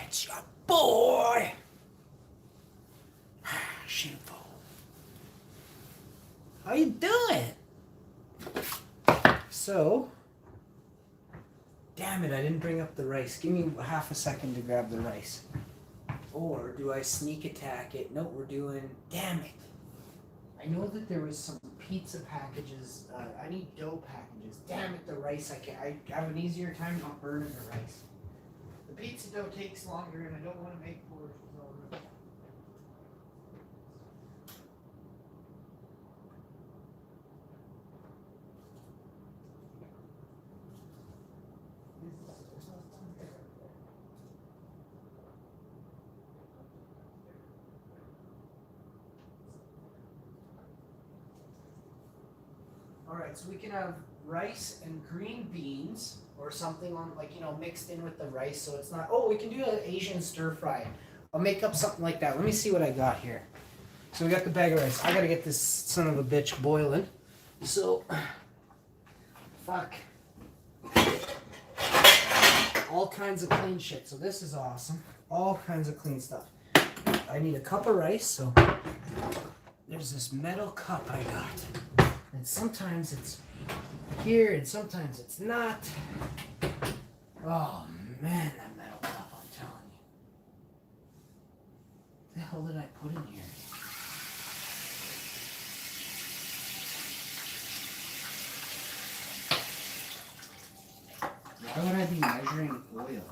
It's your boy, Shameful. How you doing? So, damn it, I didn't bring up the rice. Give me half a second to grab the rice. Or do I sneak attack it? Nope, we're doing, damn it. I know that there was some pizza packages. I need dough packages. Damn it, the rice. I have an easier time not burning the rice. The pizza dough takes longer, and I don't want to make portions already. Alright, so we can have rice and green beans or something on, like, you know, mixed in with the rice so it's not. Oh, we can do an Asian stir fry. I'll make up something like that. Let me see what I got here. So we got the bag of rice. I gotta get this son of a bitch boiling. So, fuck. All kinds of clean shit. So this is awesome. All kinds of clean stuff. I need a cup of rice, so there's this metal cup I got. And sometimes it's here and sometimes it's not. Oh man, that metal cup, I'm telling you. What the hell did I put in here? Why would I be measuring oil?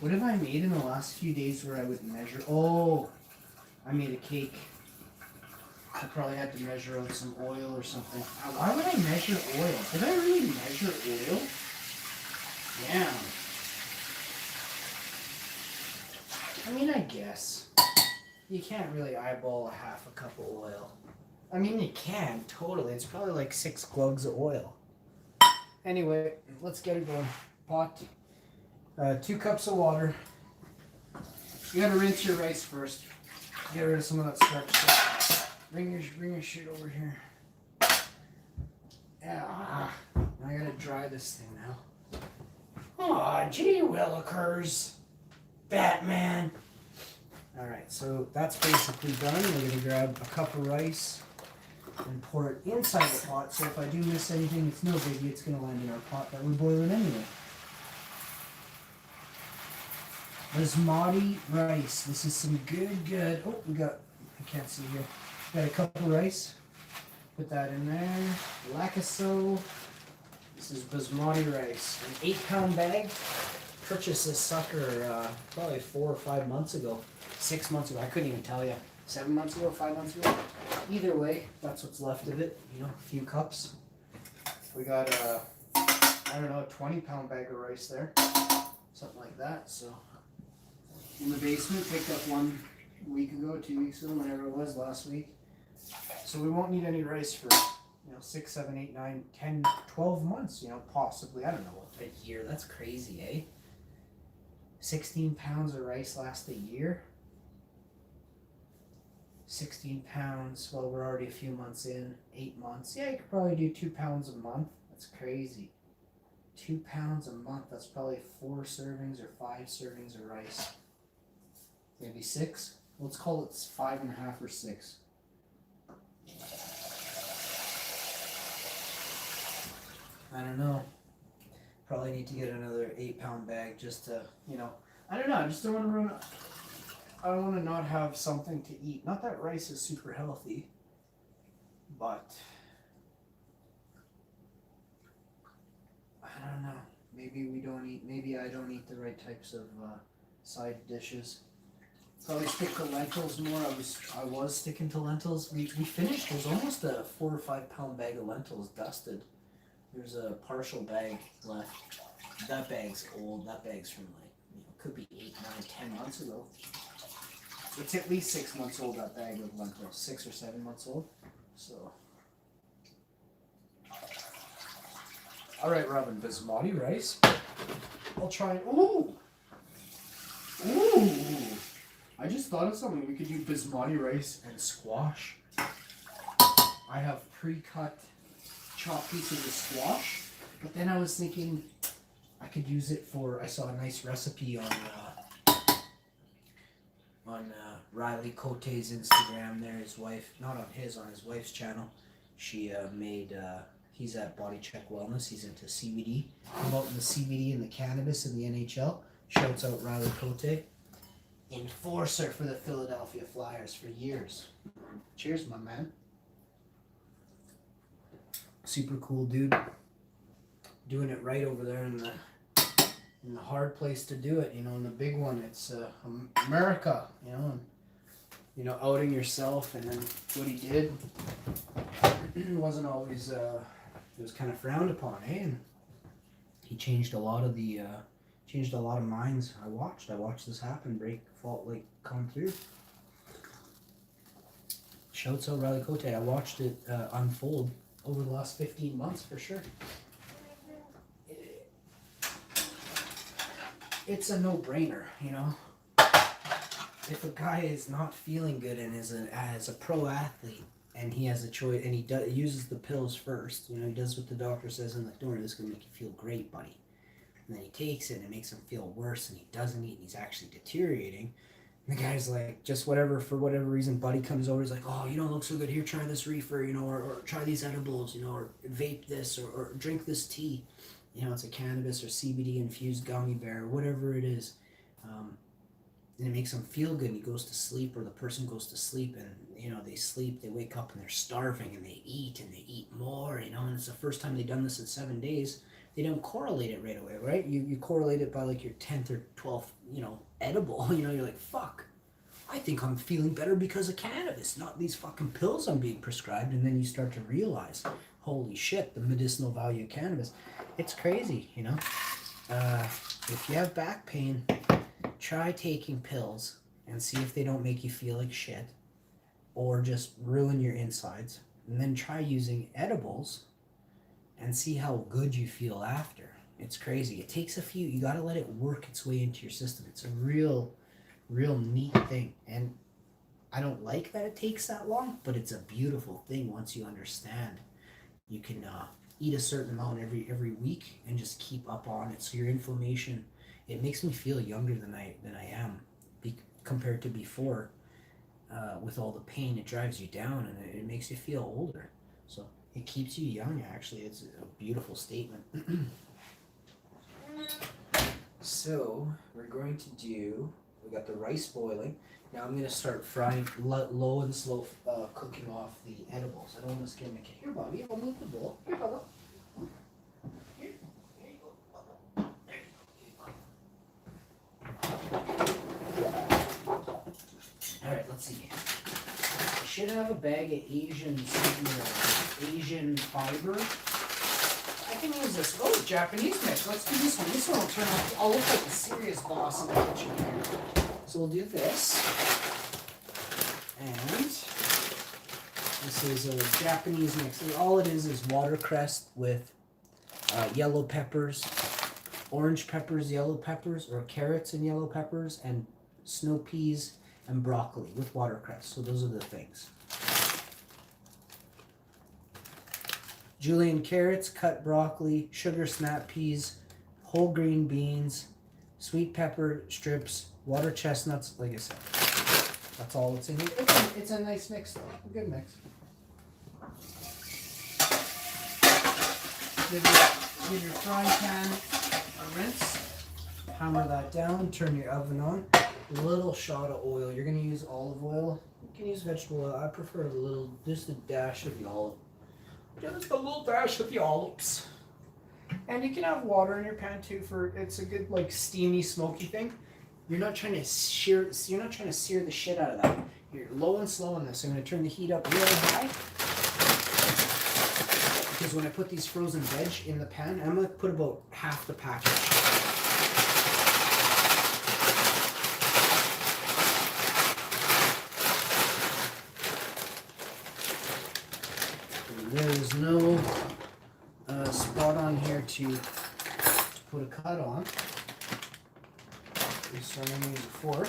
What have I made in the last few days where I would measure? Oh, I made a cake. I probably had to measure out some oil or something. Why would I measure oil? Did I really measure oil? Yeah. I mean, I guess. You can't really eyeball a half a cup of oil. I mean, you can, totally. It's probably like 6 glugs of oil. Anyway, let's get it going. Pot. 2 cups of water. You gotta rinse your rice first. Get rid of some of that starch stuff. Bring your shit over here. Yeah. I gotta dry this thing now. Aw, gee willikers. Batman. Alright, so that's basically done. We're gonna grab a cup of rice and pour it inside the pot, so if I do miss anything, it's no biggie. It's gonna land in our pot that we're boiling anyway. Basmati rice. This is some good. Oh, we got, I can't see here. Got a cup of rice. Put that in there. Lacasso. This is basmati rice. An 8-pound bag. Purchased this sucker probably 4 or 5 months ago. 6 months ago. I couldn't even tell you. 7 months ago, 5 months ago. Either way, that's what's left of it. You know, a few cups. We got I don't know, a 20-pound bag of rice there. Something like that. So in the basement, picked up one week ago, 2 weeks ago, whenever it was, last week. So we won't need any rice for, 6, 7, 8, 9, 10, 12 months, possibly. I don't know, a year. That's crazy, eh? 16 pounds of rice last a year. 16 pounds, well, we're already a few months in, 8 months. Yeah, you could probably do 2 pounds a month. That's crazy. 2 pounds a month, that's probably 4 servings or 5 servings of rice. Maybe 6? Let's call it 5.5 or 6. I don't know. Probably need to get another 8-pound bag just to, I don't know. I just don't want to run. I don't want to not have something to eat. Not that rice is super healthy, but I don't know. Maybe I don't eat the right types of side dishes. Probably stick to lentils more. I was sticking to lentils. We finished. There's almost a 4 or 5 pound bag of lentils dusted. There's a partial bag left. That bag's old. That bag's from could be 8, 9, 10 months ago. It's at least 6 months old, that bag of lentils. 6 or 7 months old. So. Alright, Robin, basmati rice. I'll try it. Ooh! I just thought of something. We could do basmati rice and squash. I have pre-cut chopped pieces of squash, but then I was thinking I could use it for, I saw a nice recipe on on Riley Cote's Instagram there. His wife, not on his, on his wife's channel. She made, he's at Body Check Wellness. He's into CBD, promoting the CBD and the cannabis in the NHL. Shouts out Riley Cote. Enforcer for the Philadelphia Flyers for years. Cheers, my man. Super cool dude. Doing it right over there in the hard place to do it, you know, in the big one. It's America, you know, and, you know, outing yourself. And then what he did wasn't always, it was kind of frowned upon, eh? And he changed a lot of the, changed a lot of minds. I watched this happen, come through. Shouts out Riley Cote. I watched it unfold over the last 15 months for sure. It's a no-brainer, you know. If a guy is not feeling good and is as a pro athlete, and he has a choice, and he uses the pills first, you know, he does what the doctor says, and like, don't worry, this is gonna make you feel great, buddy. And then he takes it, and it makes him feel worse, and he doesn't eat, and he's actually deteriorating. And the guy's like, just whatever, for whatever reason, buddy comes over, he's like, oh, you don't look so good, here, try this reefer, you know, or try these edibles, you know, or vape this, or drink this tea. You know, it's a cannabis or CBD infused gummy bear, or whatever it is. And it makes them feel good, and he goes to sleep, or the person goes to sleep, and, you know, they sleep, they wake up, and they're starving, and they eat more, you know, and it's the first time they've done this in 7 days. They don't correlate it right away, right? You correlate it by, like, your 10th or 12th, you know, edible. You know, you're like, fuck, I think I'm feeling better because of cannabis, not these fucking pills I'm being prescribed. And then you start to realize, holy shit, the medicinal value of cannabis. It's crazy, you know. If you have back pain, try taking pills and see if they don't make you feel like shit or just ruin your insides. And then try using edibles and see how good you feel after. It's crazy. It takes you gotta let it work its way into your system. It's a real neat thing. And I don't like that it takes that long, but it's a beautiful thing once you understand. You can eat a certain amount every week and just keep up on it. So your inflammation, it makes me feel younger than I am compared to before. With all the pain, it drives you down, and it makes you feel older. So it keeps you young, actually. It's a beautiful statement. So we're going to we got the rice boiling. Now I'm going to start frying low and slow, cooking off the edibles. I don't want to scare my kid. Here, Bobby, I'll move the bowl. Here, Bubba. Here you go, Bubba. There you go. Alright, let's see. I should have a bag of Asian fiber. I can use this. Oh, Japanese mix. Let's do this one. This one will turn out. I'll look like a serious boss in the kitchen here. So we'll do this. And this is a Japanese mix. All it is watercress with yellow peppers, orange peppers, yellow peppers, or carrots and yellow peppers, and snow peas and broccoli with watercress. So those are the things. Julienne carrots, cut broccoli, sugar snap peas, whole green beans, sweet pepper strips, water chestnuts, like I said. That's all it's in here. It's a nice mix though, a good mix. Give your frying pan a rinse, hammer that down, turn your oven on. A little shot of oil. You're going to use olive oil. You can use vegetable oil. I prefer just a dash of the olive. Just a little dash of the olives. And you can have water in your pan too it's a good like steamy, smoky thing. You're not trying to sear the shit out of that. You're low and slow on this. I'm going to turn the heat up really high. Because when I put these frozen veg in the pan, I'm going to put about half the package. There's no spot on here to put a cut on. So I'm going to use a fork.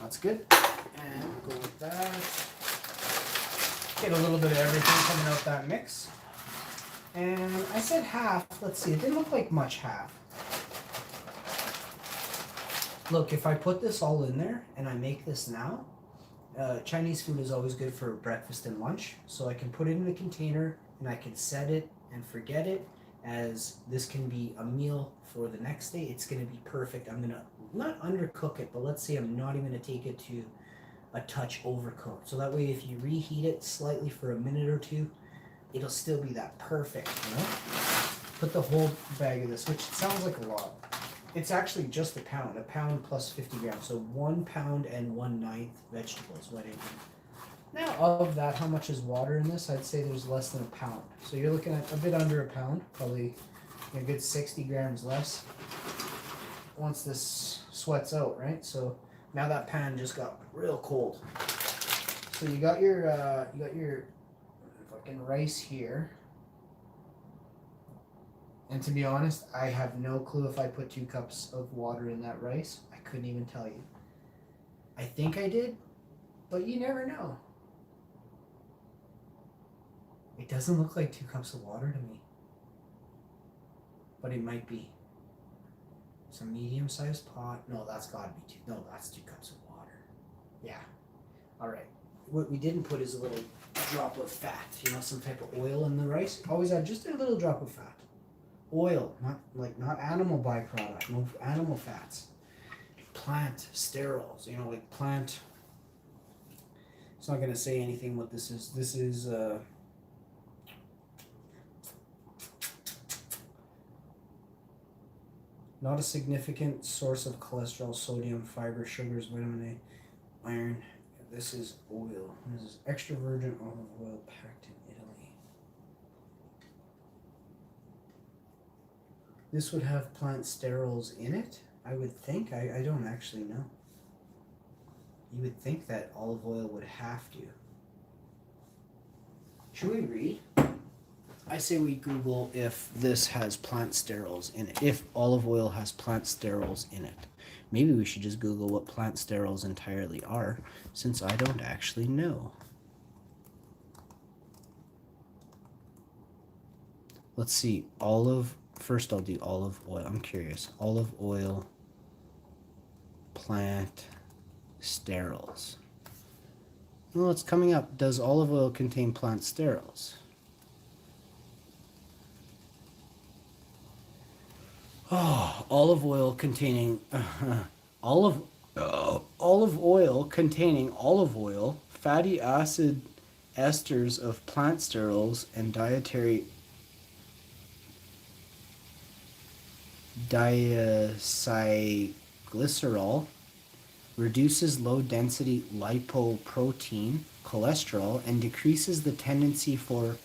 That's good. And we'll go with that. Get a little bit of everything coming out that mix. And I said half. Let's see, it didn't look like much half. Look, if I put this all in there and I make this now, Chinese food is always good for breakfast and lunch. So I can put it in a container and I can set it and forget it, as this can be a meal for the next day. It's going to be perfect. I'm going to not undercook it, but let's say I'm not even going to take it to a touch overcooked. So that way if you reheat it slightly for a minute or two, it'll still be that perfect, you know? Put the whole bag of this, which sounds like a lot. It's actually just a pound plus 50 grams. So 1 pound and 1/9 vegetables, what I do. Now of that, how much is water in this? I'd say there's less than a pound. So you're looking at a bit under a pound, probably a good 60 grams less once this sweats out, right? So now that pan just got real cold. So you got your fucking rice here. And to be honest, I have no clue if I put 2 cups of water in that rice. I couldn't even tell you. I think I did, but you never know. It doesn't look like 2 cups of water to me. But it might be. It's a medium-sized pot. No, that's gotta be 2. No, that's 2 cups of water. Yeah. Alright. What we didn't put is a little drop of fat. You know, some type of oil in the rice. Always add just a little drop of fat. Oil, not animal byproduct, no animal fats. Plant sterols, you know, like plant. It's not gonna say anything what this is. This is not a significant source of cholesterol, sodium, fiber, sugars, vitamin A, iron. This is oil. This is extra virgin olive oil packed in Italy. This would have plant sterols in it, I would think. I don't actually know. You would think that olive oil would have to. Should we read? I say we Google if this has plant sterols in it. If olive oil has plant sterols in it. Maybe we should just Google what plant sterols entirely are, since I don't actually know. Let's see. First I'll do olive oil. I'm curious. Olive oil, plant sterols. Well, it's coming up. Does olive oil contain plant sterols? Oh, olive oil containing olive oil containing olive oil, fatty acid esters of plant sterols, and dietary diacylglycerol reduces low-density lipoprotein cholesterol and decreases the tendency for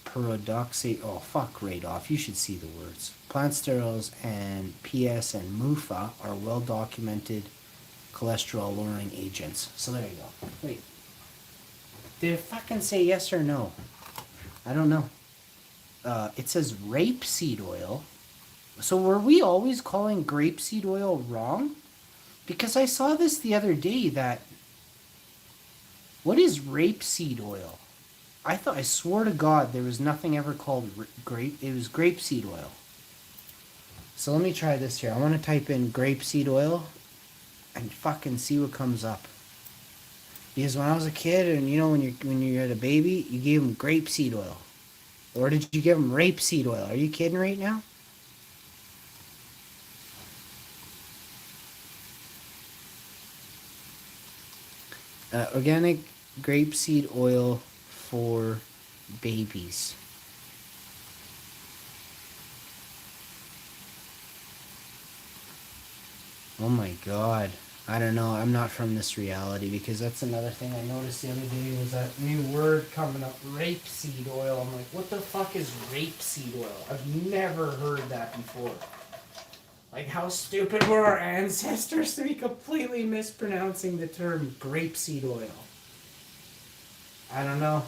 peroxide. Oh, fuck right off. You should see the words. Plant sterols and PS and MUFA are well-documented cholesterol-lowering agents. So there you go. Wait. Did it fucking say yes or no? I don't know. It says rapeseed oil. So were we always calling grapeseed oil wrong? Because I saw this the other day that... What is rapeseed oil? I swore to God there was nothing ever called it was grapeseed oil. So let me try this here. I want to type in grapeseed oil and fucking see what comes up. Because when I was a kid, and you know when you had a baby, you gave them grapeseed oil. Or did you give them rapeseed oil? Are you kidding right now? Organic grapeseed oil for babies. Oh my God. I don't know. I'm not from this reality, because that's another thing I noticed the other day was that new word coming up, rapeseed oil. I'm like, what the fuck is rapeseed oil? I've never heard that before. Like, how stupid were our ancestors to be completely mispronouncing the term grapeseed oil? I don't know.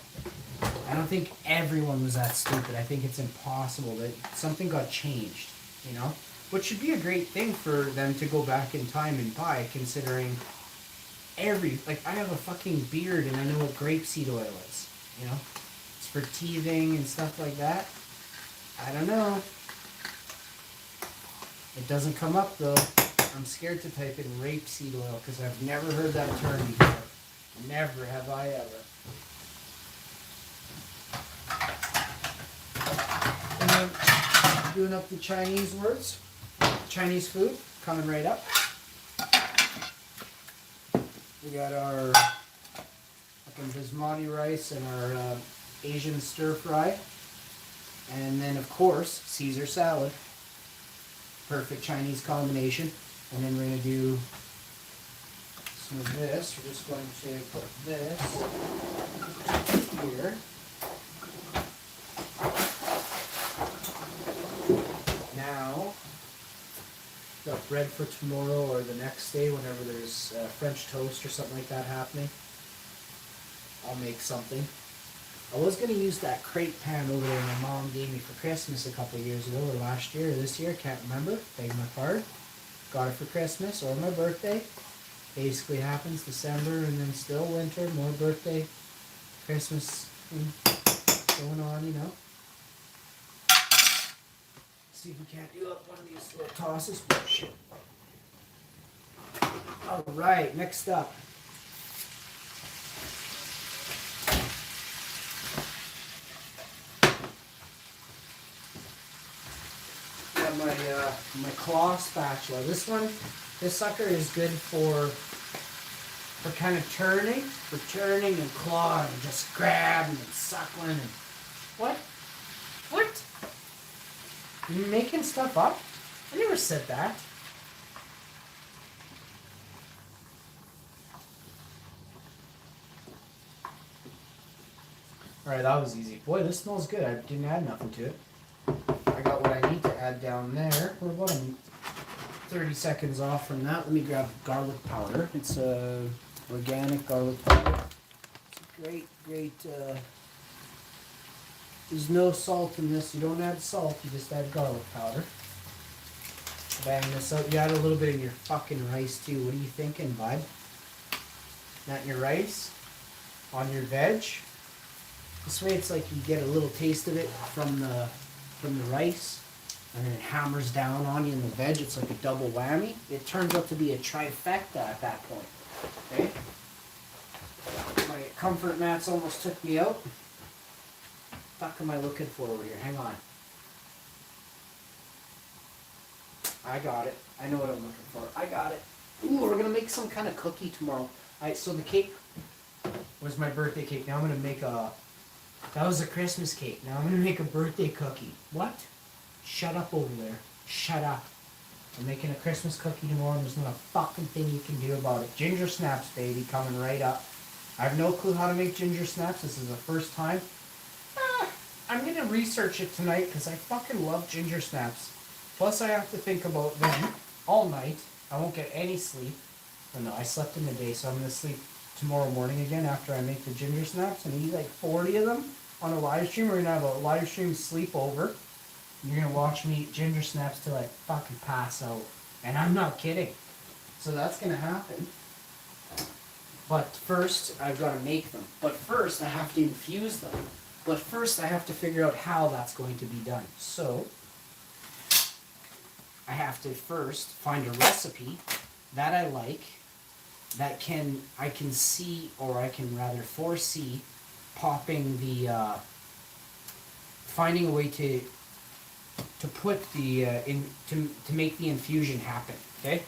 I don't think everyone was that stupid. I think it's impossible that something got changed, you know? Which should be a great thing for them to go back in time and buy, considering I have a fucking beard and I know what grapeseed oil is, you know? It's for teething and stuff like that. I don't know. It doesn't come up though. I'm scared to type in rapeseed oil because I've never heard that term before. Never have I ever. And then doing up the Chinese words. Chinese food coming right up. We got our fucking basmati rice and our Asian stir fry. And then of course, Caesar salad. Perfect Chinese combination. And then we're going to do some of this. We're just going to put this here. Now, got bread for tomorrow or the next day whenever there's French toast or something like that happening. I'll make something. I was going to use that crepe pan over there my mom gave me for Christmas a couple of years ago, or last year or this year, can't remember. Begged my pardon. Got it for Christmas or my birthday. Basically happens December and then still winter, more birthday, Christmas going on, you know. See if we can't do up one of these little tosses. Oh, shit. Alright, next up. My claw spatula. This sucker is good for kind of turning and clawing, and just grabbing and suckling and what? What? You making stuff up? I never said that. Alright, that was easy. Boy, this smells good. I didn't add nothing to it. I got what I need to add down there. We're about 30 seconds off from that. Let me grab garlic powder. It's organic garlic powder. It's great. There's no salt in this. You don't add salt. You just add garlic powder. Bang this out. You add a little bit in your fucking rice too. What are you thinking, bud? Not in your rice? On your veg? This way it's like you get a little taste of it from the rice, and then it hammers down on you in the veg. It's like a double whammy. It turns out to be a trifecta at that point. Okay? My comfort mats almost took me out. What the fuck am I looking for over here? Hang on. I got it. I know what I'm looking for. I got it. Ooh, we're gonna make some kind of cookie tomorrow. Alright, so the cake was my birthday cake. Now I'm gonna make that was a Christmas cake. Now I'm going to make a birthday cookie. What? Shut up over there. Shut up. I'm making a Christmas cookie tomorrow and there's not a fucking thing you can do about it. Ginger snaps, baby, coming right up. I have no clue how to make ginger snaps. This is the first time. I'm going to research it tonight because I fucking love ginger snaps. Plus I have to think about them all night. I won't get any sleep. Oh no, I slept in the day, so I'm going to sleep tomorrow morning again after I make the ginger snaps and eat like 40 of them on a live stream. We're going to have a live stream sleepover. You're going to watch me eat ginger snaps till I fucking pass out. And I'm not kidding. So that's going to happen. But first, I've got to make them. But first, I have to infuse them. But first, I have to figure out how that's going to be done. So, I have to first find a recipe that I like, that I can see, or I can rather foresee, popping the, finding a way to put the, to make the infusion happen, okay?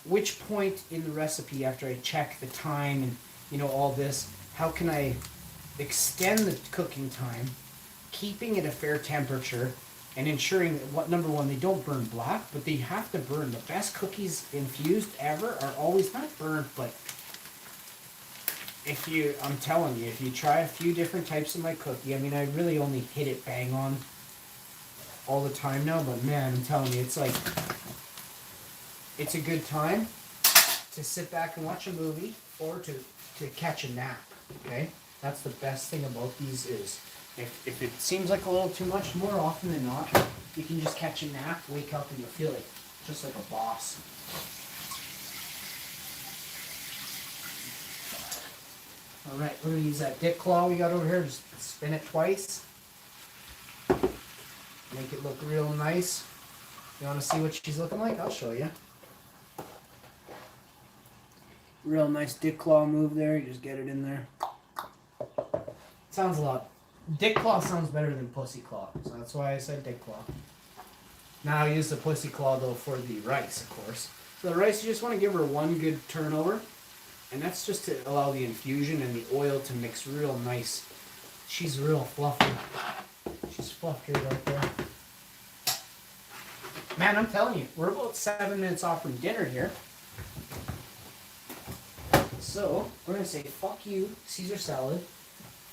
Which point in the recipe, after I check the time and, you know, all this, how can I extend the cooking time, keeping it a fair temperature, and ensuring that, what, number one, they don't burn black, but they have to burn. The best cookies infused ever are always not burnt, but I'm telling you, if you try a few different types of my cookie, I mean, I really only hit it bang on all the time now, but man, I'm telling you, it's like, it's a good time to sit back and watch a movie or to catch a nap, okay? That's the best thing about these is, if it seems like a little too much, more often than not, you can just catch a nap, wake up, and you'll feel like, just like a boss. Alright, we're going to use that dip claw we got over here, just spin it twice. Make it look real nice. You want to see what she's looking like? I'll show you. Real nice dick claw move there. You just get it in there. Sounds a lot. Dick claw sounds better than pussy claw, so that's why I said dick claw. Now I use the pussy claw though for the rice, of course. So the rice, you just want to give her one good turnover, and that's just to allow the infusion and the oil to mix real nice. She's real fluffy. She's fluffy right there. Man, I'm telling you, we're about 7 minutes off from dinner here. So, we're going to say, fuck you, Caesar salad.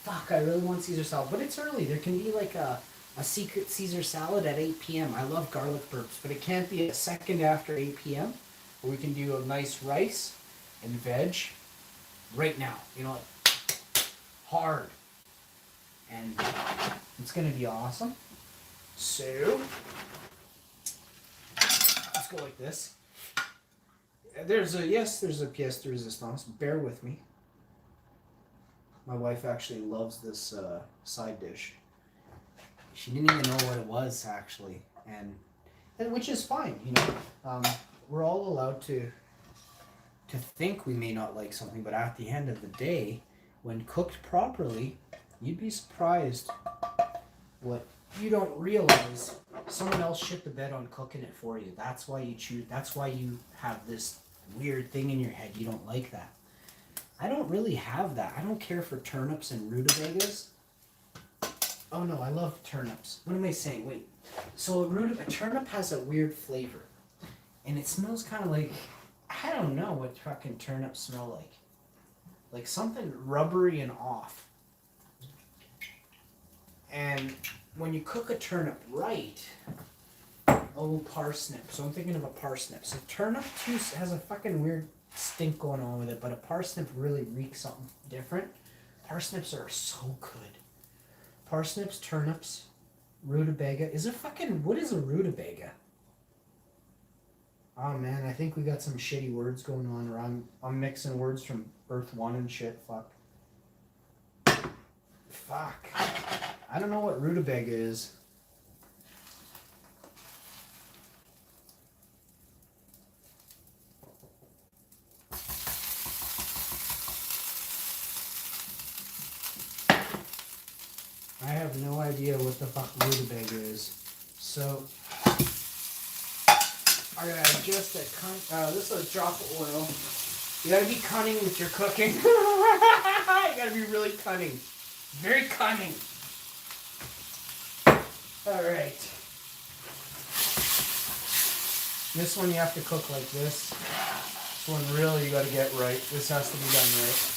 Fuck, I really want Caesar salad. But it's early. There can be like a secret Caesar salad at 8 p.m. I love garlic burps, but it can't be a second after 8 p.m. Or we can do a nice rice and veg right now. You know, hard. And it's going to be awesome. So, let's go like this. There's a pièce de résistance. Bear with me. My wife actually loves this side dish. She didn't even know what it was actually, and which is fine, you know. We're all allowed to think we may not like something, but at the end of the day, when cooked properly, you'd be surprised what you don't realize. Someone else shit the bed on cooking it for you. That's why you choose. That's why you have this weird thing in your head. You don't like that. I don't really have that. I don't care for turnips and rutabagas. Oh no, I love turnips. What am I saying? Wait. So a turnip has a weird flavor. And it smells kind of like, I don't know what fucking turnips smell like. Like something rubbery and off. And when you cook a turnip right, oh, parsnip. So I'm thinking of a parsnip. So turnip too has a fucking weird stink going on with it, but a parsnip really reeks something different. Parsnips are so good. Parsnips, turnips, rutabaga. What is a rutabaga? Oh man, I think we got some shitty words going on, or I'm mixing words from Earth 1 and shit. Fuck. I don't know what rutabaga is. I have no idea what the fuck rutabaga is. So, I gotta adjust that this is a drop of oil. You gotta be cunning with your cooking. You gotta be really cunning. Very cunning. Alright. This one you have to cook like this. This one really you gotta get right. This has to be done right.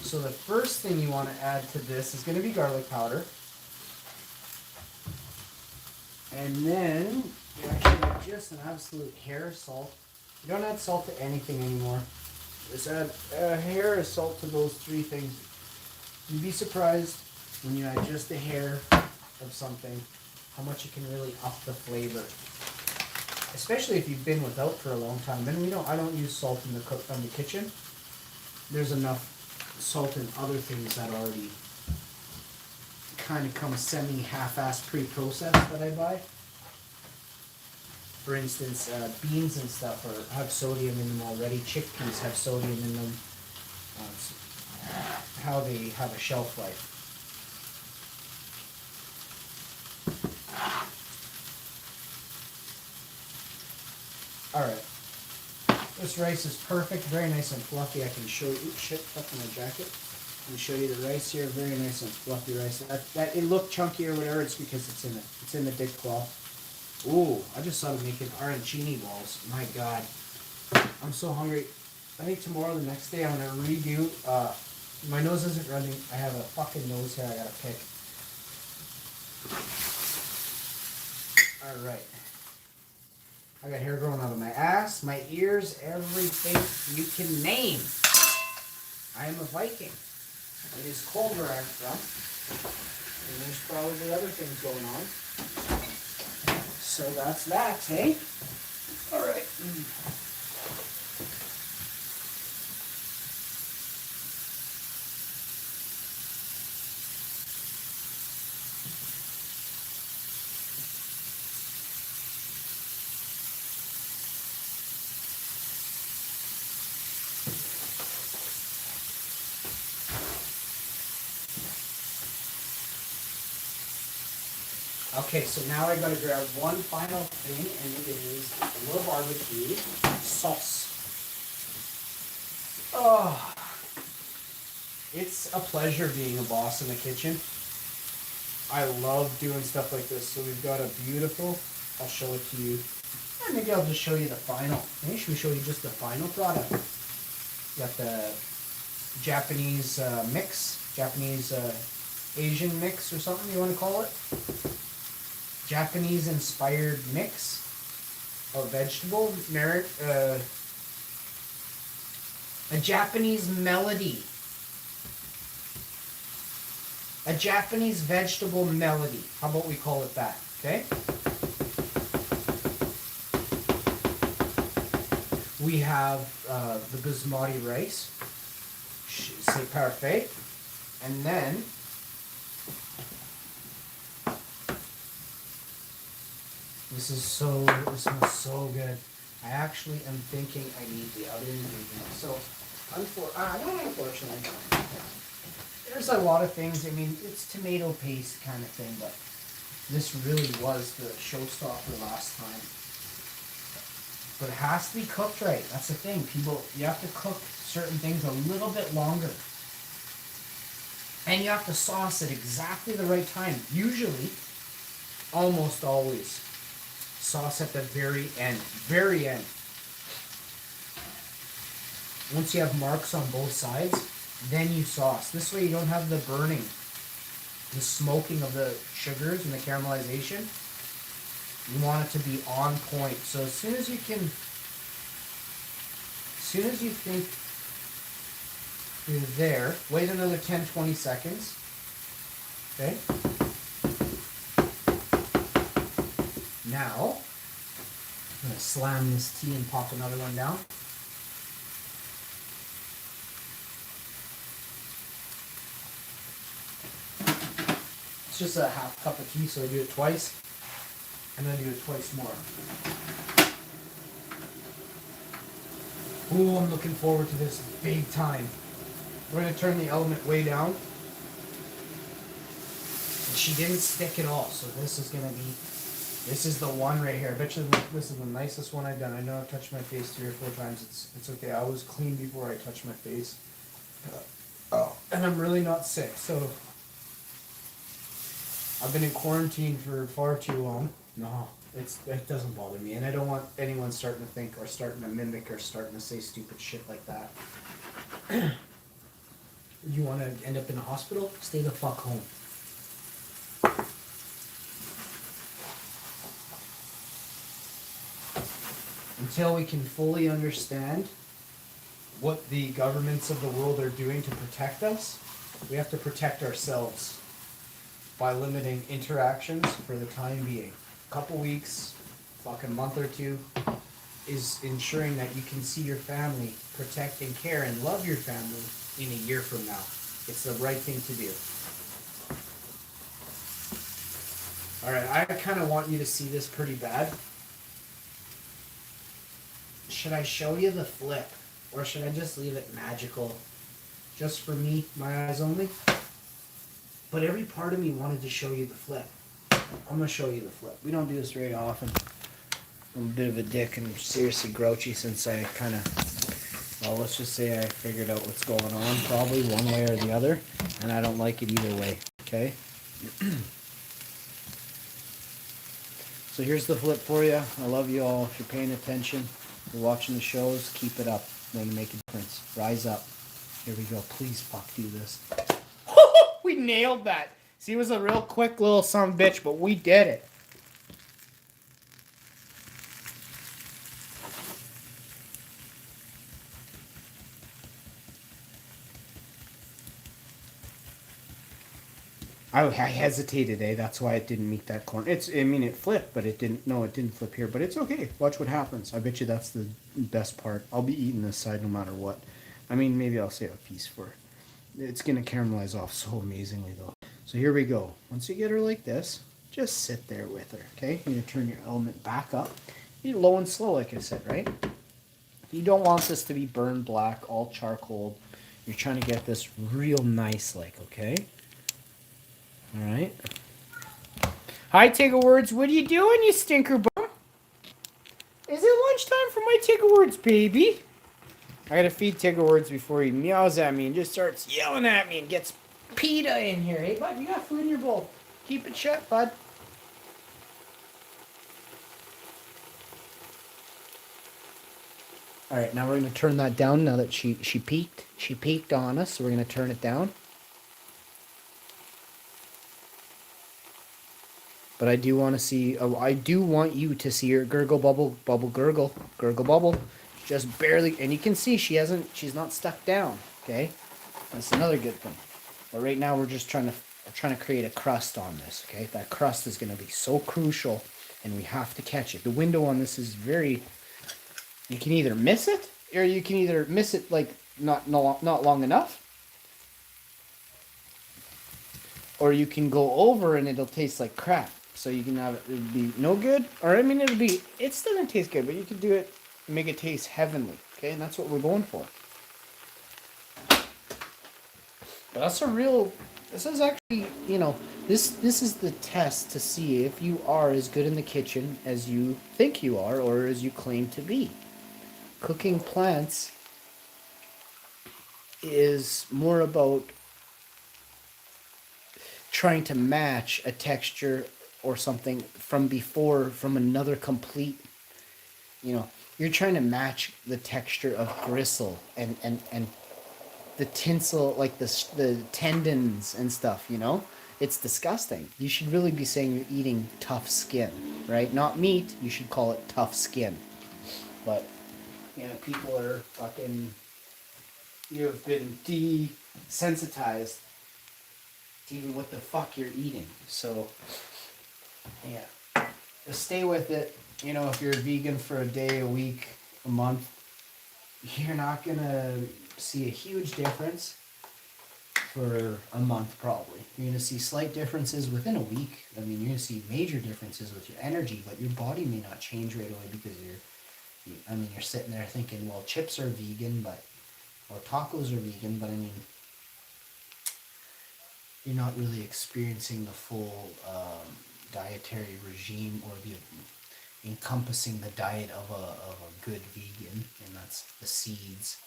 So the first thing you want to add to this is going to be garlic powder. And then you actually add just an absolute hair of salt. You don't add salt to anything anymore. Just add a hair of salt to those three things. You'd be surprised when you add just a hair of something how much it can really up the flavor. Especially if you've been without for a long time. Then I don't use salt in the kitchen. There's enough salt and other things that already kind of come semi-half-assed pre-processed that I buy. For instance, beans and stuff have sodium in them already. Chickpeas have sodium in them. It's how they have a shelf life. Alright. This rice is perfect, very nice and fluffy. I can show you, shit, fuck my jacket. I can show you the rice here, very nice and fluffy rice. That it looked chunky or whatever, it's because it's in the dick claw. Ooh, I just started making arancini balls. My God, I'm so hungry. I think tomorrow, the next day, I'm gonna redo. My nose isn't running. I have a fucking nose hair I gotta pick. All right. I got hair growing out of my ass, my ears, everything you can name. I am a Viking. It is cold where I'm from. And there's probably other things going on. So that's that, eh? All right. Okay, so now I gotta grab one final thing, and it is a little barbecue sauce. Oh, it's a pleasure being a boss in the kitchen. I love doing stuff like this. So we've got a beautiful, I'll show it to you. And maybe I'll just show you the final. Maybe should we show you just the final product? You got the Japanese mix, Japanese Asian mix or something you want to call it. Japanese inspired mix of vegetable, a Japanese melody. A Japanese vegetable melody. How about we call it that, okay? We have the basmati rice, c'est parfait, and then this smells so good. I actually am thinking I need the other ingredients. So, not unfortunately, there's a lot of things. I mean, it's tomato paste kind of thing, but this really was the showstopper last time. But it has to be cooked right. That's the thing. You have to cook certain things a little bit longer. And you have to sauce it exactly the right time. Usually, almost always, sauce at the very end. Very end. Once you have marks on both sides, then you sauce. This way you don't have the burning, the smoking of the sugars and the caramelization. You want it to be on point. So as soon as you think you're there, wait another 10-20 seconds. Okay? Now, I'm going to slam this tea and pop another one down. It's just a half cup of tea, so I do it twice. And then do it twice more. Ooh, I'm looking forward to this big time. We're going to turn the element way down. And she didn't stick at all, so this is the one right here. I bet you this is the nicest one I've done. I know I've touched my face 3 or 4 times. It's okay. I always clean before I touch my face. And I'm really not sick, so I've been in quarantine for far too long. No, it doesn't bother me, and I don't want anyone starting to think or starting to mimic or starting to say stupid shit like that. You want to end up in a hospital? Stay the fuck home. Until we can fully understand what the governments of the world are doing to protect us, we have to protect ourselves by limiting interactions for the time being. Couple weeks, fucking month or two, is ensuring that you can see your family, protect and care and love your family in a year from now. It's the right thing to do. Alright, I kind of want you to see this pretty bad. Should I show you the flip? Or should I just leave it magical? Just for me, my eyes only? But every part of me wanted to show you the flip. I'm going to show you the flip. We don't do this very often. I'm a bit of a dick and seriously grouchy since I kind of, well, let's just say I figured out what's going on probably one way or the other, and I don't like it either way, okay? So here's the flip for you. I love you all. If you're paying attention, you're watching the shows, keep it up. It's going to make a difference. Rise up. Here we go. Please fuck do this. We nailed that. See, it was a real quick little son of a bitch, but we did it. I hesitated, eh? That's why it didn't meet that corner. I mean, it flipped, but it didn't. No, it didn't flip here. But it's okay. Watch what happens. I bet you that's the best part. I'll be eating this side no matter what. I mean, maybe I'll save a piece for it. It's gonna caramelize off so amazingly though. So here we go. Once you get her like this, just sit there with her. Okay? You're gonna turn your element back up. You're low and slow, like I said, right? You don't want this to be burned black, all charcoal. You're trying to get this real nice, like, okay? All right. Hi, Tigger Words. What are you doing, you stinker bum? Is it lunchtime for my Tigger Words, baby? I gotta feed Tigger Words before he meows at me and just starts yelling at me and gets PETA in here. Hey, bud, you got food in your bowl. Keep it shut, bud. All right, now we're gonna turn that down. Now that she peeked on us, so we're gonna turn it down. But I do want to see. I do want you to see her gurgle, bubble, bubble, gurgle, gurgle, bubble. Just barely, and you can see she hasn't. She's not stuck down. Okay, that's another good thing. But right now we're just trying to create a crust on this. Okay, that crust is going to be so crucial, and we have to catch it. The window on this is very. You can either miss it, or you can either miss it like not long enough, or you can go over and it'll taste like crap. So you can have it'll be no good, or I mean it still doesn't taste good, but you can do it and make it taste heavenly. Okay, and that's what we're going for. But that's a real. This is actually, this is the test to see if you are as good in the kitchen as you think you are, or as you claim to be. Cooking plants is more about trying to match a texture or something from before, from another complete, you're trying to match the texture of gristle and the tinsel, like the tendons and stuff, It's disgusting. You should really be saying you're eating tough skin, right? Not meat, you should call it tough skin. But, people are fucking, you have been desensitized to even what the fuck you're eating. So, yeah. Just stay with it. If you're vegan for a day, a week, a month, you're not gonna see a huge difference for a month probably. You're going to see slight differences within a week. I mean, you're going to see major differences with your energy, but your body may not change right away because you're sitting there thinking, well, chips are vegan, or tacos are vegan, but I mean, you're not really experiencing the full dietary regime or the encompassing the diet of a good vegan, and that's the seeds,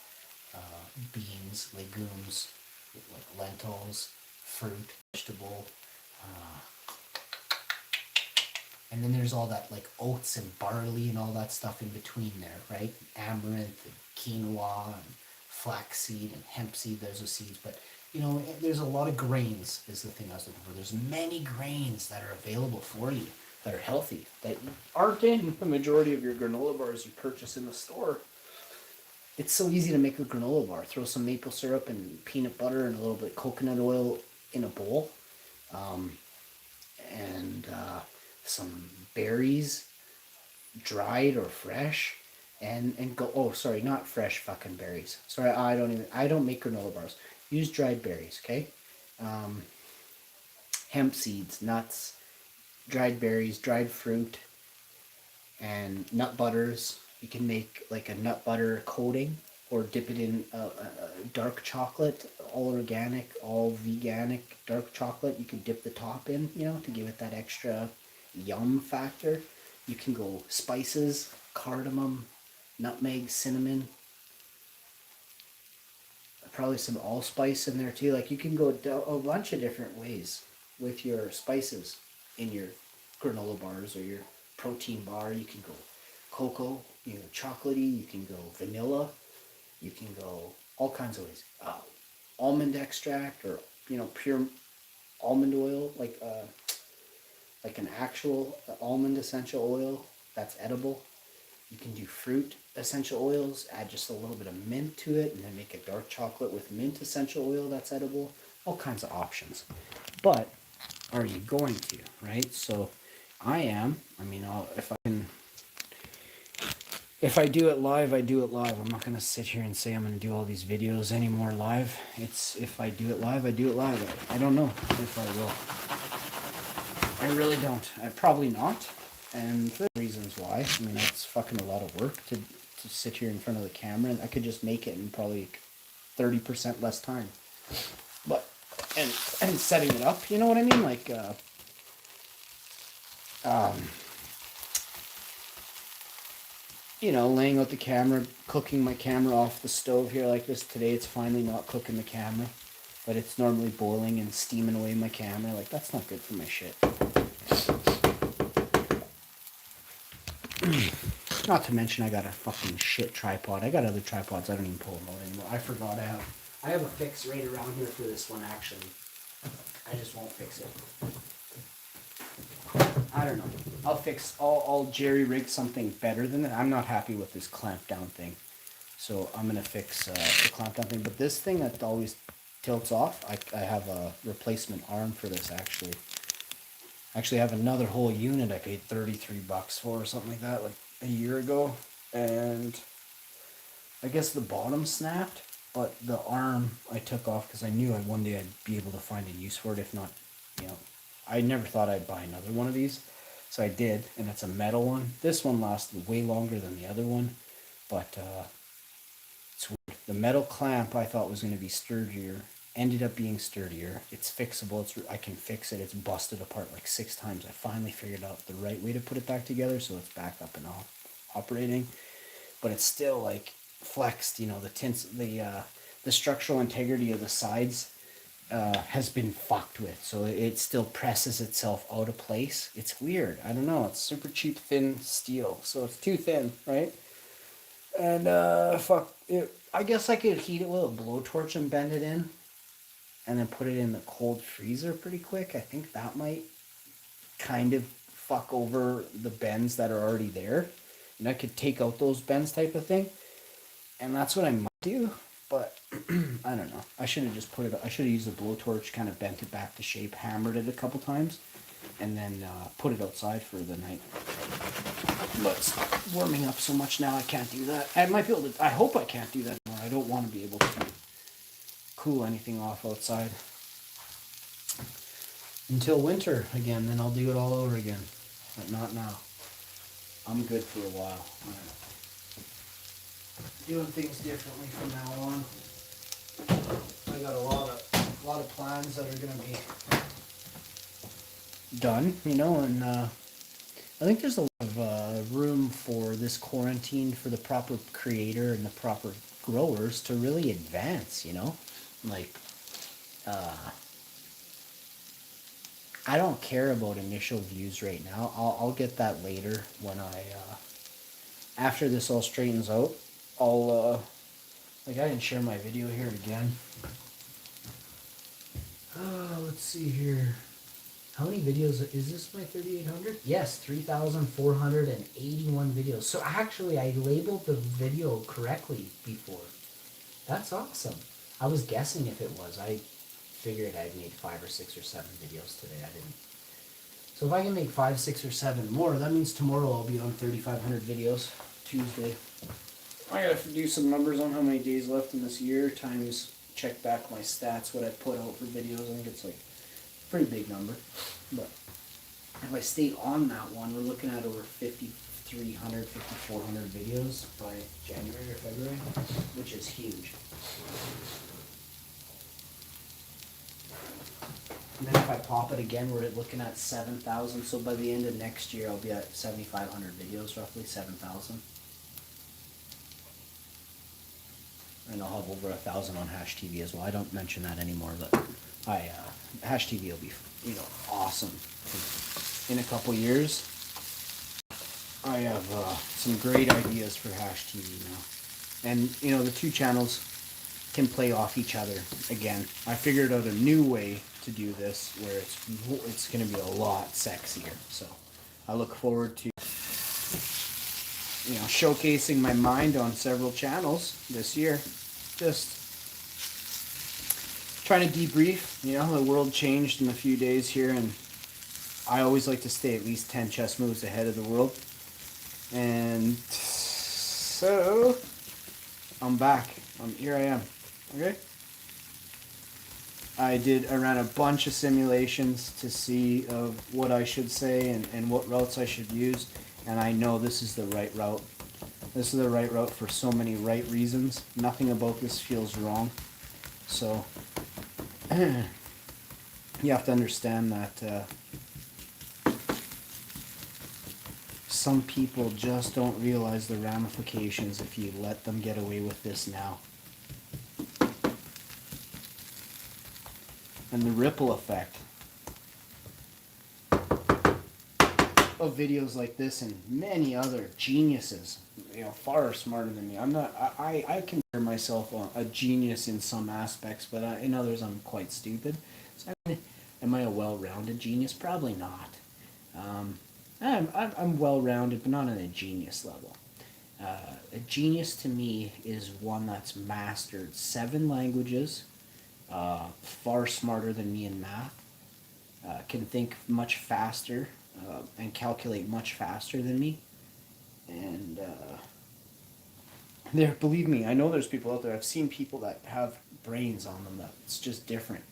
beans, legumes, like lentils, fruit, vegetable, and then there's all that like oats and barley and all that stuff in between there, right? Amaranth and quinoa and flaxseed and hemp seed, those are seeds, but there's a lot of grains is the thing I was looking for. There's many grains that are available for you that are healthy, that aren't in the majority of your granola bars you purchase in the store. It's so easy to make a granola bar. Throw some maple syrup and peanut butter and a little bit of coconut oil in a bowl. And some berries, dried or fresh. And go, oh, sorry, not fresh fucking berries. Sorry, I don't make granola bars. Use dried berries, okay? Hemp seeds, nuts, dried berries, dried fruit, and nut butters. You can make like a nut butter coating or dip it in dark chocolate, all organic, all veganic dark chocolate. You can dip the top in, to give it that extra yum factor. You can go spices, cardamom, nutmeg, cinnamon, probably some allspice in there too. Like you can go a bunch of different ways with your spices in your granola bars or your protein bar. You can go cocoa, chocolatey, you can go vanilla, you can go all kinds of ways. Almond extract or, pure almond oil, like an actual almond essential oil that's edible. You can do fruit essential oils, add just a little bit of mint to it, and then make a dark chocolate with mint essential oil that's edible. All kinds of options. But are you going to, right? So I am. I mean, if I do it live, I do it live. I'm not going to sit here and say I'm going to do all these videos anymore live. It's if I do it live, I do it live. I don't know if I will. I really don't. Probably not. And for reasons why. I mean, that's fucking a lot of work to sit here in front of the camera. And I could just make it in probably 30% less time. But, and setting it up, you know what I mean? Like, you know, laying out the camera, cooking my camera off the stove here like this. Today it's finally not cooking the camera, but it's normally boiling and steaming away my camera. Like, that's not good for my shit. Not to mention I got a fucking shit tripod. I got other tripods, I don't even pull them out anymore. I forgot I have a fix right around here for this one, actually. I just won't fix it. I don't know. I'll jerry rig something better than that. I'm not happy with this clamp down thing. So I'm going to fix the clamp down thing. But this thing that always tilts off, I have a replacement arm for this, actually. Actually, I have another whole unit I paid $33 for or something like that, like a year ago. And I guess the bottom snapped, but the arm I took off because I knew one day I'd be able to find a use for it. If not, you know, I never thought I'd buy another one of these. So I did, and it's a metal one. This one lasted way longer than the other one, but it's weird. The metal clamp I thought was going to be sturdier, ended up being sturdier. It's fixable. I can fix it. It's busted apart like 6 times. I finally figured out the right way to put it back together, so it's back up and operating. But it's still like flexed. You know, the structural integrity of the sides has been fucked with, so it still presses itself out of place. It's weird. I don't know. It's super cheap thin steel, so it's too thin, right? And fuck it. I guess I could heat it with a blowtorch and bend it in, and then put it in the cold freezer pretty quick. I think that might kind of fuck over the bends that are already there, and I could take out those bends type of thing, and that's what I might do. But I don't know. I should have just I should have used a blowtorch, kind of bent it back to shape, hammered it a couple times, and then put it outside for the night. But it's warming up so much now I can't do that. I might be able to. I hope I can't do that anymore. I don't want to be able to cool anything off outside until winter again. Then I'll do it all over again. But not now. I'm good for a while. Doing things differently from now on. I got a lot of plans that are gonna be done, you know, and I think there's a lot of room for this quarantine for the proper creator and the proper growers to really advance, you know, like I don't care about initial views right now. I'll get that later when after this all straightens out. Like, I didn't share my video here again. Let's see here. How many videos is this? My 3,800? Yes, 3,481 videos. So actually, I labeled the video correctly before. That's awesome. I was guessing if it was. I figured I'd made 5 or 6 or 7 videos today. I didn't. So if I can make 5, 6, or 7 more, that means tomorrow I'll be on 3,500 videos. Tuesday. I gotta do some numbers on how many days left in this year times check back my stats, what I put out for videos. I think it's like a pretty big number. But if I stay on that one, we're looking at over 5,300, 5,400 videos by January or February, which is huge. And then if I pop it again, we're looking at 7,000. So by the end of next year, I'll be at 7,500 videos, roughly 7,000. And I'll have over 1,000 on Hash TV as well. I don't mention that anymore, but Hash TV will be, you know, awesome. In a couple years, I have some great ideas for Hash TV now. And, you know, the two channels can play off each other again. I figured out a new way to do this where it's going to be a lot sexier. So I look forward to, you know, showcasing my mind on several channels this year. Just trying to debrief. You know, the world changed in a few days here, and I always like to stay at least 10 chess moves ahead of the world. And so I'm back. Here I am. Okay. I ran a bunch of simulations to see of what I should say and what routes I should use, and I know this is the right route. This is the right route for so many right reasons. Nothing about this feels wrong. So you have to understand that some people just don't realize the ramifications if you let them get away with this now. And the ripple effect of videos like this and many other geniuses, you know, far smarter than me. I consider myself a genius in some aspects, but in others I'm quite stupid. So am I a well-rounded genius? Probably not. I'm well-rounded, but not on a genius level. A genius to me is one that's mastered 7 languages, far smarter than me in math, can think much faster and calculate much faster than me. And believe me, I know there's people out there. I've seen people that have brains on them that's just different.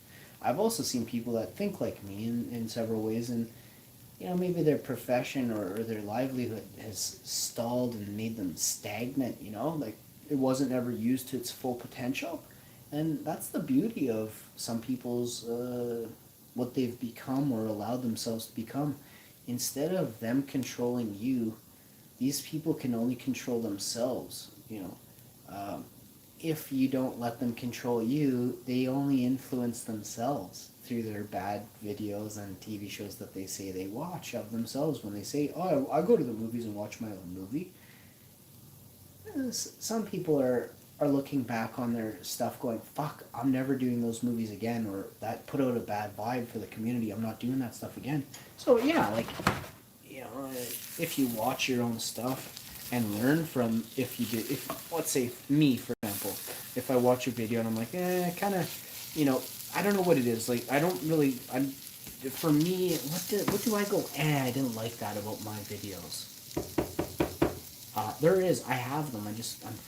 I've also seen people that think like me in several ways, and you know, maybe their profession or their livelihood has stalled and made them stagnant. You know, like it wasn't ever used to its full potential. And that's the beauty of some people's what they've become or allowed themselves to become. Instead of them controlling you, these people can only control themselves. You know, if you don't let them control you, they only influence themselves through their bad videos and TV shows that they say they watch of themselves. When they say, "Oh, I go to the movies and watch my own movie," some people are looking back on their stuff going, fuck, I'm never doing those movies again, or that put out a bad vibe for the community, I'm not doing that stuff again. So yeah, like, you know, if you watch your own stuff and learn from, if let's say me, for example, if I watch a video and I'm like, kind of, you know, I don't know what it is, like, I don't really, for me, what do I go, I didn't like that about my videos. I have them. I'm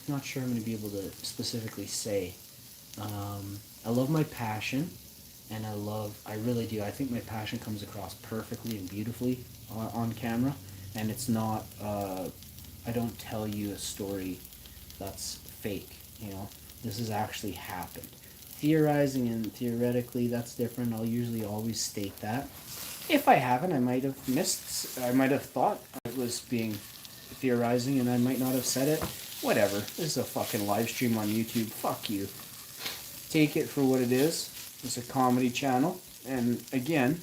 not sure I'm going to be able to specifically say. I love my passion, and I really do. I think my passion comes across perfectly and beautifully on camera, and it's not, I don't tell you a story that's fake, you know. This has actually happened. Theorizing and theoretically, that's different. I'll usually always state that. If I haven't, I might have thought I was being theorizing and I might not have said it. Whatever. This is a fucking live stream on YouTube. Fuck you. Take it for what it is. It's a comedy channel. And again,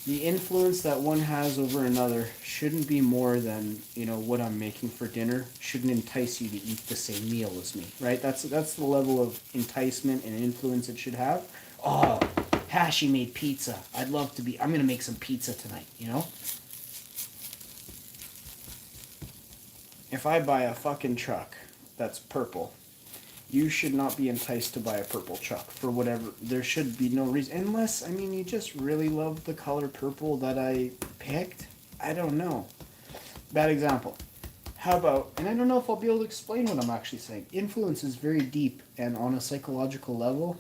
the influence that one has over another shouldn't be more than, you know, what I'm making for dinner. Shouldn't entice you to eat the same meal as me, right? That's the level of enticement and influence it should have. Oh, Hashi made pizza. I'm gonna make some pizza tonight, you know? If I buy a fucking truck that's purple, you should not be enticed to buy a purple truck for whatever. There should be no reason. Unless, I mean, you just really love the color purple that I picked. I don't know. Bad example. How about, and I don't know if I'll be able to explain what I'm actually saying. Influence is very deep, and on a psychological level,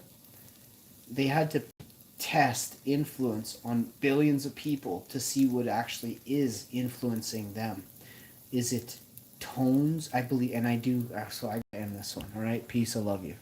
they had to test influence on billions of people to see what actually is influencing them. Is it tones? I believe, and I do, so I end this one. All right, peace. I love you.